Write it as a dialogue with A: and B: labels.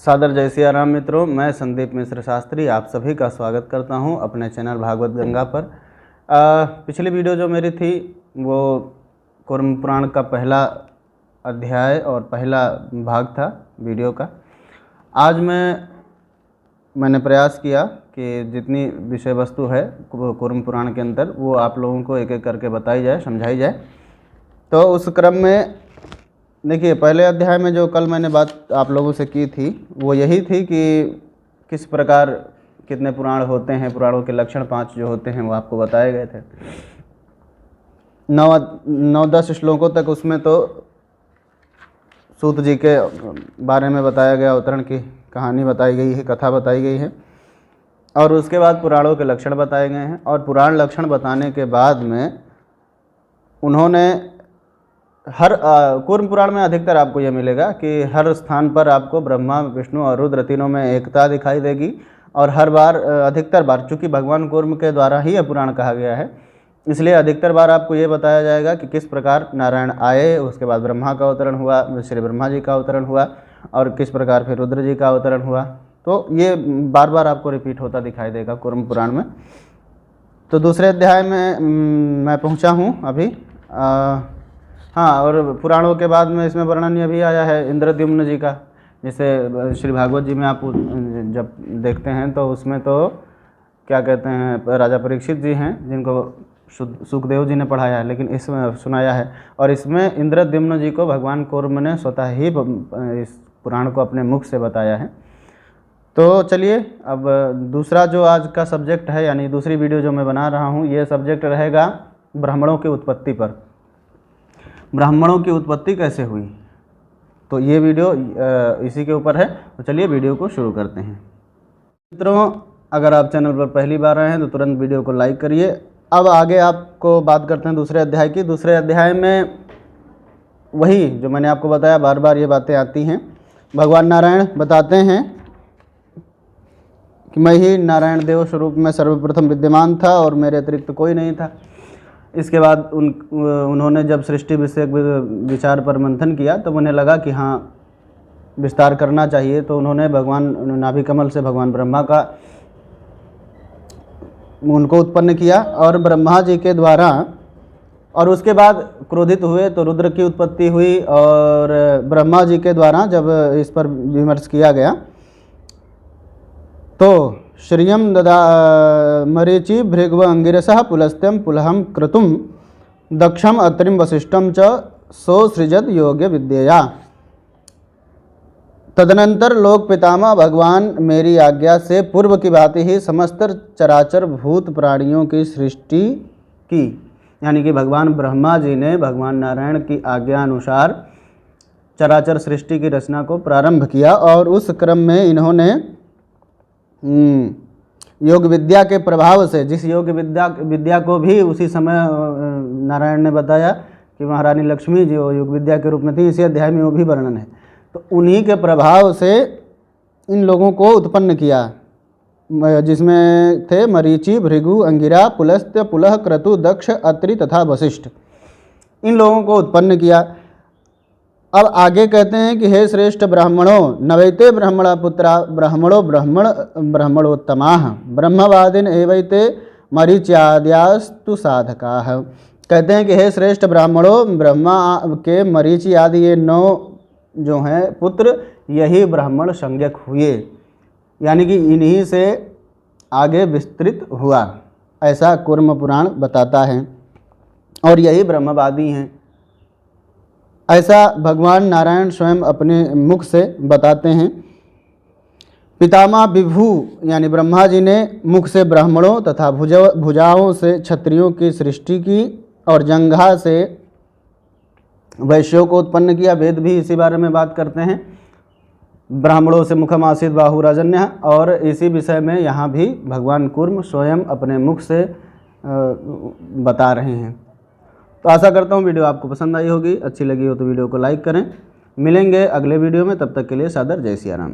A: सादर जय सिया राम मित्रों, मैं संदीप मिश्र शास्त्री आप सभी का स्वागत करता हूं अपने चैनल भागवत गंगा पर। पिछली वीडियो जो मेरी थी वो कूर्म पुराण का पहला अध्याय और पहला भाग था वीडियो का। आज मैंने प्रयास किया कि जितनी विषय वस्तु है कूर्म पुराण के अंदर वो आप लोगों को एक एक करके बताई जाए, समझाई जाए। तो उस क्रम में देखिए, पहले अध्याय में जो कल मैंने बात आप लोगों से की थी वो यही थी कि किस प्रकार कितने पुराण होते हैं, पुराणों के लक्षण 5 जो होते हैं वो आपको बताए गए थे। 9-10 श्लोकों तक उसमें तो सूत जी के बारे में बताया गया, अवतरण की कहानी बताई गई है, कथा बताई गई है, और उसके बाद पुराणों के लक्षण बताए गए हैं। और पुराण लक्षण बताने के बाद में उन्होंने हर कूर्म पुराण में अधिकतर आपको यह मिलेगा कि हर स्थान पर आपको ब्रह्मा, विष्णु और रुद्र तीनों में एकता दिखाई देगी। और हर बार अधिकतर बार, चूँकि भगवान कूर्म के द्वारा ही यह पुराण कहा गया है, इसलिए अधिकतर बार आपको ये बताया जाएगा कि किस प्रकार नारायण आए, उसके बाद ब्रह्मा का अवतरण हुआ, श्री ब्रह्मा जी का अवतरण हुआ, और किस प्रकार फिर रुद्र जी का अवतरण हुआ। तो ये बार बार आपको रिपीट होता दिखाई देगा कूर्म पुराण में। तो दूसरे अध्याय में मैं पहुँचा हूँ अभी। हाँ, और पुराणों के बाद में इसमें वर्णन ये भी आया है इंद्रद्युम्न जी का। जैसे श्री भागवत जी में आप जब देखते हैं तो उसमें तो क्या कहते हैं, राजा परीक्षित जी हैं जिनको सुखदेव जी ने पढ़ाया है, लेकिन इसमें सुनाया है। और इसमें इंद्रद्युम्न जी को भगवान कूर्म ने स्वतः ही इस पुराण को अपने मुख से बताया है। तो चलिए, अब दूसरा जो आज का सब्जेक्ट है, यानी दूसरी वीडियो जो मैं बना रहा हूँ, ये सब्जेक्ट रहेगा ब्राह्मणों की उत्पत्ति पर। ब्राह्मणों की उत्पत्ति कैसे हुई, तो ये वीडियो इसी के ऊपर है। तो चलिए वीडियो को शुरू करते हैं। मित्रों, अगर आप चैनल पर पहली बार आए हैं तो तुरंत वीडियो को लाइक करिए। अब आगे आपको बात करते हैं दूसरे अध्याय की। दूसरे अध्याय में वही जो मैंने आपको बताया, बार बार ये बातें आती हैं। भगवान नारायण बताते हैं कि मैं ही नारायण देव स्वरूप में सर्वप्रथम विद्यमान था और मेरे अतिरिक्त कोई नहीं था। इसके बाद उन्होंने जब सृष्टि विषय विचार पर मंथन किया तो उन्हें लगा कि हाँ, विस्तार करना चाहिए। तो उन्होंने भगवान नाभि कमल से भगवान ब्रह्मा का उनको उत्पन्न किया और ब्रह्मा जी के द्वारा, और उसके बाद क्रोधित हुए तो रुद्र की उत्पत्ति हुई। और ब्रह्मा जी के द्वारा जब इस पर विमर्श किया गया तो श्रियम ददा मरीचि भृगव अंगिरसः पुलस्त्यम पुलहम क्रतुम दक्षम अत्रिम वसिष्ठम च सोसृजत योग्य विद्यया। तदनंतर लोक पितामह भगवान मेरी आज्ञा से पूर्व की भांति ही समस्त चराचर भूत प्राणियों की सृष्टि की। यानी कि भगवान ब्रह्मा जी ने भगवान नारायण की आज्ञा अनुसार चराचर सृष्टि की रचना को प्रारंभ किया। और उस क्रम में इन्होंने योग विद्या के प्रभाव से, जिस योग विद्या को भी उसी समय नारायण ने बताया कि महारानी लक्ष्मी जी वो योग विद्या के रूप में थी, इसी अध्याय में वो भी वर्णन है। तो उन्हीं के प्रभाव से इन लोगों को उत्पन्न किया, जिसमें थे मरीचि, भृगु, अंगिरा, पुलस्त्य, पुलह, क्रतु, दक्ष, अत्रि तथा वशिष्ठ। इन लोगों को उत्पन्न किया। अब आगे कहते हैं कि हे श्रेष्ठ ब्राह्मणों, नवैते ब्राह्मण पुत्रा ब्राह्मणो ब्राह्मणोत्तमाः ब्रह्मवादिन एवैते मरीच्याद्यास्तु साधकाः। कहते हैं कि हे श्रेष्ठ ब्राह्मणों, ब्रह्मा के मरीचि आदि ये 9 जो हैं पुत्र, यही ब्राह्मण संज्ञक हुए, यानी कि इन्हीं से आगे विस्तृत हुआ, ऐसा कूर्म पुराण बताता है। और यही ब्रह्मवादी हैं, ऐसा भगवान नारायण स्वयं अपने मुख से बताते हैं। पितामह विभु यानी ब्रह्मा जी ने मुख से ब्राह्मणों तथा भुजाओं से क्षत्रियों की सृष्टि की, और जंघा से वैश्यों को उत्पन्न किया। वेद भी इसी बारे में बात करते हैं, ब्राह्मणों से मुखम आसीत बाहुराजन्य। और इसी विषय में यहाँ भी भगवान कूर्म स्वयं अपने मुख से बता रहे हैं। तो आशा करता हूँ वीडियो आपको पसंद आई होगी। अच्छी लगी हो तो वीडियो को लाइक करें। मिलेंगे अगले वीडियो में, तब तक के लिए सादर जय सिया राम।